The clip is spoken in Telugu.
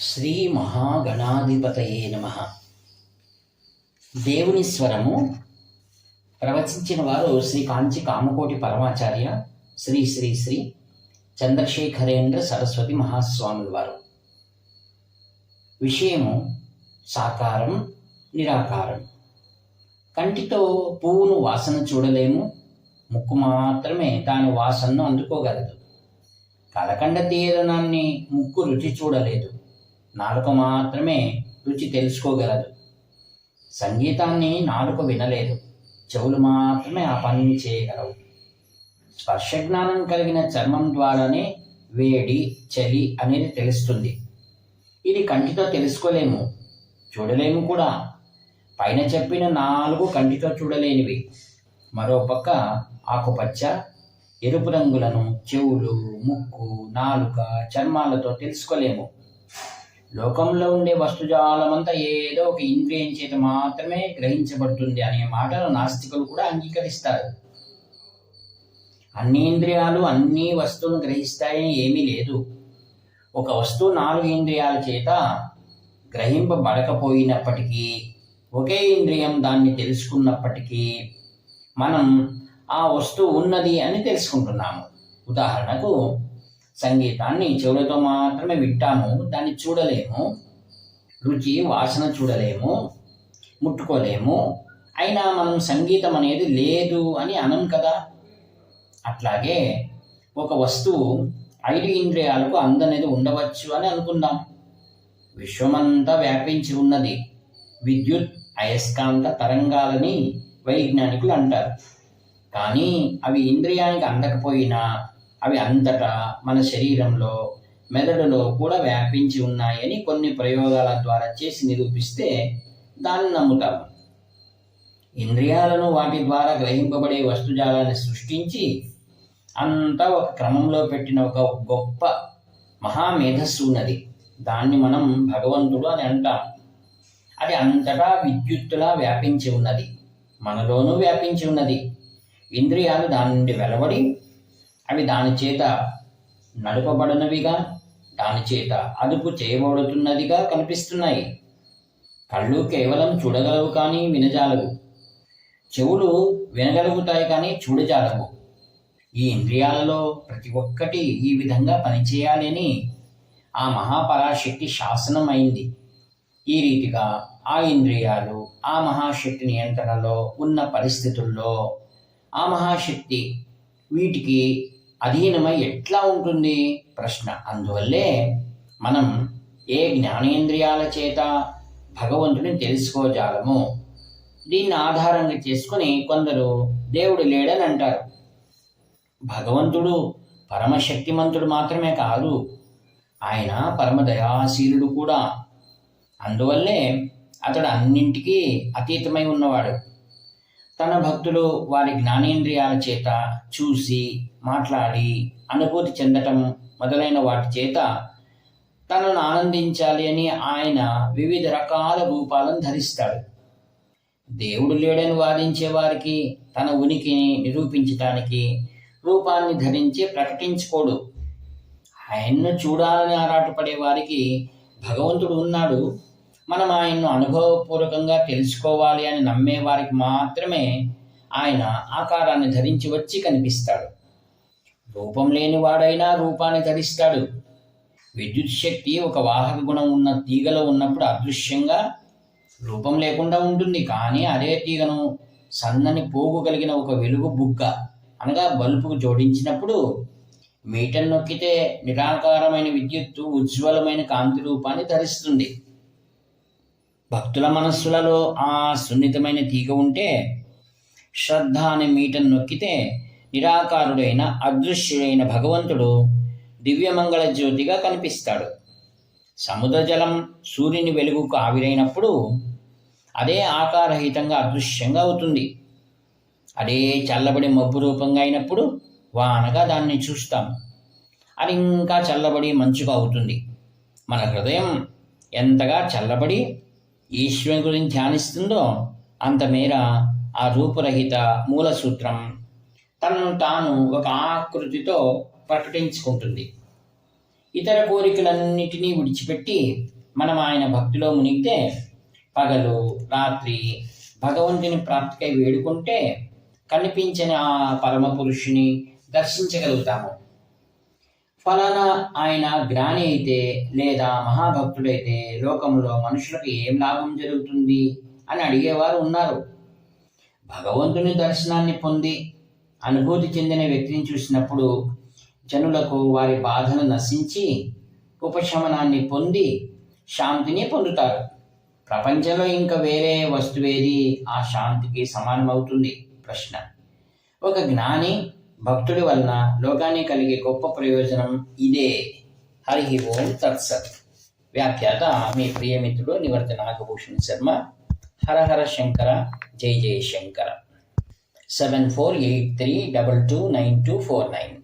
శ్రీ మహాగణాధిపతయే నమః. దేవుని స్వరము ప్రవచించిన వారు శ్రీ కాంచి కామకోటి పరమాచార్య శ్రీ శ్రీ శ్రీ చంద్రశేఖరేంద్ర సరస్వతి మహాస్వాముల వారు. విషయము సాకారం నిరాకారం. కంటితో పువ్వును వాసన చూడలేము, ముక్కు మాత్రమే దాని వాసనను అందుకోగలదు. కలకండ తీయదనాన్ని ముక్కు రుచి చూడలేదు, నాలుక మాత్రమే రుచి తెలుసుకోగలదు. సంగీతాన్ని నాలుక వినలేదు, చెవులు మాత్రమే ఆ పనిని చేయగలవు. స్పర్శ జ్ఞానం కలిగిన చర్మం ద్వారానే వేడి చలి అనేది తెలుస్తుంది. ఇది కంటితో తెలుసుకోలేము, చూడలేము కూడా. పైన చెప్పిన 4 కంటితో చూడలేనివి. మరోపక్క ఆకుపచ్చ, ఎరుపు రంగులను చెవులు, ముక్కు, నాలుక, చర్మాలతో తెలుసుకోలేము. లోకంలో ఉండే వస్తుజాలమంతా ఏదో ఒక ఇంద్రియం చేత మాత్రమే గ్రహించబడుతుంది అనే మాటను నాస్తికులు కూడా అంగీకరిస్తారు. అన్ని ఇంద్రియాలు అన్ని వస్తువులను గ్రహిస్తాయని ఏమీ లేదు. ఒక వస్తువు 4 ఇంద్రియాల చేత గ్రహింపబడకపోయినప్పటికీ, ఒకే ఇంద్రియం దాన్ని తెలుసుకున్నప్పటికీ మనం ఆ వస్తువు ఉన్నది అని తెలుసుకుంటున్నాము. ఉదాహరణకు, సంగీతాన్ని చెవులతో మాత్రమే వింటాము, దాన్ని చూడలేము. రుచి వాసన చూడలేము, ముట్టుకోలేము. అయినా మనం సంగీతం అనేది లేదు అని అనం కదా. అట్లాగే ఒక వస్తువు 5 ఇంద్రియాలకు అందనేది ఉండవచ్చు అని అనుకుందాం. విశ్వమంతా వ్యాపించి ఉన్నది. విద్యుత్ అయస్కాంత తరంగాలని వైజ్ఞానికులు అంటారు. కానీ అవి ఇంద్రియానికి అందకపోయినా అవి అంతటా మన శరీరంలో, మెదడులో కూడా వ్యాపించి ఉన్నాయని కొన్ని ప్రయోగాల ద్వారా చేసి నిరూపిస్తే దాన్ని నమ్ముతాము. ఇంద్రియాలను వాటి ద్వారా గ్రహింపబడే వస్తుజాలాన్ని సృష్టించి అంతా ఒక క్రమంలో పెట్టిన ఒక గొప్ప మహామేధస్సు ఉన్నది. దాన్ని మనం భగవంతుడు అని అంటాం. అది అంతటా విద్యుత్తులా వ్యాపించి ఉన్నది, మనలోనూ వ్యాపించి ఉన్నది. ఇంద్రియాలు దాని నుండి వెలువడి అవి దాని చేత నడపబడినవిగా, దాని చేత అదుపు చేయబడుతున్నదిగా కనిపిస్తున్నాయి. కళ్ళు కేవలం చూడగలవు కానీ వినజాలవు. చెవులు వినగలుగుతాయి కానీ చూడజాలవు. ఈ ఇంద్రియాలలో ప్రతి ఒక్కటి ఈ విధంగా పనిచేయాలి అని ఆ మహాపరాశక్తి శాసనం అయింది. ఈ రీతిగా ఆ ఇంద్రియాలు ఆ మహాశక్తి నియంత్రణలో ఉన్న పరిస్థితుల్లో ఆ మహాశక్తి వీటికి అధీనమై ఎట్లా ఉంటుంది ప్రశ్న. అందువల్లే మనం ఏ జ్ఞానేంద్రియాల చేత భగవంతుని తెలుసుకోజాలము. దీన్ని ఆధారంగా చేసుకుని కొందరు దేవుడు లేడని అంటారు. భగవంతుడు పరమశక్తిమంతుడు మాత్రమే కాదు, ఆయన పరమదయాశీలుడు కూడా. అందువల్లే అతడు అన్నింటికీ అతీతమై ఉన్నవాడు. తన భక్తులు వారి జ్ఞానేంద్రియాల చేత చూసి, మాట్లాడి, అనుభూతి చెందటం మొదలైన వాటి చేత తనను ఆనందించాలి అని ఆయన వివిధ రకాల రూపాలను ధరిస్తాడు. దేవుడు లేడని వాదించే వారికి తన ఉనికిని నిరూపించటానికి రూపాన్ని ధరించి ప్రకటించుకోడు. ఆయన్ను చూడాలని ఆరాటపడే వారికి భగవంతుడు ఉన్నాడు, మనం ఆయన్ను అనుభవపూర్వకంగా తెలుసుకోవాలి అని నమ్మే వారికి మాత్రమే ఆయన ఆకారాన్ని ధరించి వచ్చి కనిపిస్తాడు. రూపం లేని వాడైనా రూపాన్ని ధరిస్తాడు. విద్యుత్ శక్తి ఒక వాహక గుణం ఉన్న తీగలో ఉన్నప్పుడు అదృశ్యంగా రూపం లేకుండా ఉంటుంది. కానీ అదే తీగను సన్నని పోగు కలిగిన ఒక వెలుగు బుగ్గ అనగా బల్బుకు జోడించినప్పుడు మీటర్ నొక్కితే నిరాకారమైన విద్యుత్తు ఉజ్వలమైన కాంతి రూపాన్ని ధరిస్తుంది. భక్తుల మనస్సులలో ఆ సున్నితమైన తీగ ఉంటే శ్రద్ధ అనే మీటర్ నొక్కితే నిరాకారుడైన అదృశ్యుడైన భగవంతుడు దివ్యమంగళ జ్యోతిగా కనిపిస్తాడు. సముద్ర జలం సూర్యుని వెలుగుకు ఆవిరైనప్పుడు అదే ఆకారరహితంగా అదృశ్యంగా అవుతుంది. అదే చల్లబడి మబ్బు రూపంగా అయినప్పుడు వానగా దాన్ని చూస్తాం. అది ఇంకా చల్లబడి మంచుగా అవుతుంది. మన హృదయం ఎంతగా చల్లబడి ఈశ్వరుని గురించి ధ్యానిస్తుందో అంతమేర ఆ రూపురహిత మూల సూత్రం తనను తాను ఒక ఆకృతితో ప్రకటించుకుంటుంది. ఇతర కోరికలన్నిటినీ విడిచిపెట్టి మనం ఆయన భక్తిలో మునిగితే పగలు రాత్రి భగవంతుని ప్రాప్తికై వేడుకుంటే కనిపించని ఆ పరమ పురుషుని దర్శించగలుగుతాము. ఫలానా ఆయన జ్ఞాని అయితే లేదా మహాభక్తుడైతే లోకంలో మనుషులకు ఏం లాభం జరుగుతుంది అని అడిగేవారు ఉన్నారు. భగవంతుని దర్శనాన్ని పొంది అనుభూతి చెందిన వ్యక్తిని చూసినప్పుడు జనులకు వారి బాధను నశించి ఉపశమనాన్ని పొంది శాంతిని పొందుతారు. ప్రపంచంలో ఇంకా వేరే వస్తువేది ఆ శాంతికి సమానమవుతుంది? ప్రశ్న. ఒక జ్ఞాని భక్తుడి వలన లోకానికి కలిగే గొప్ప ప్రయోజనం ఇదే. హరి ఓం తత్సత్. వ్యాఖ్యాత మీ ప్రియమిత్రుడు నివర్త నాగభూషణ్ శర్మ. హర హర శంకర, జై జయ శంకర. 7483229249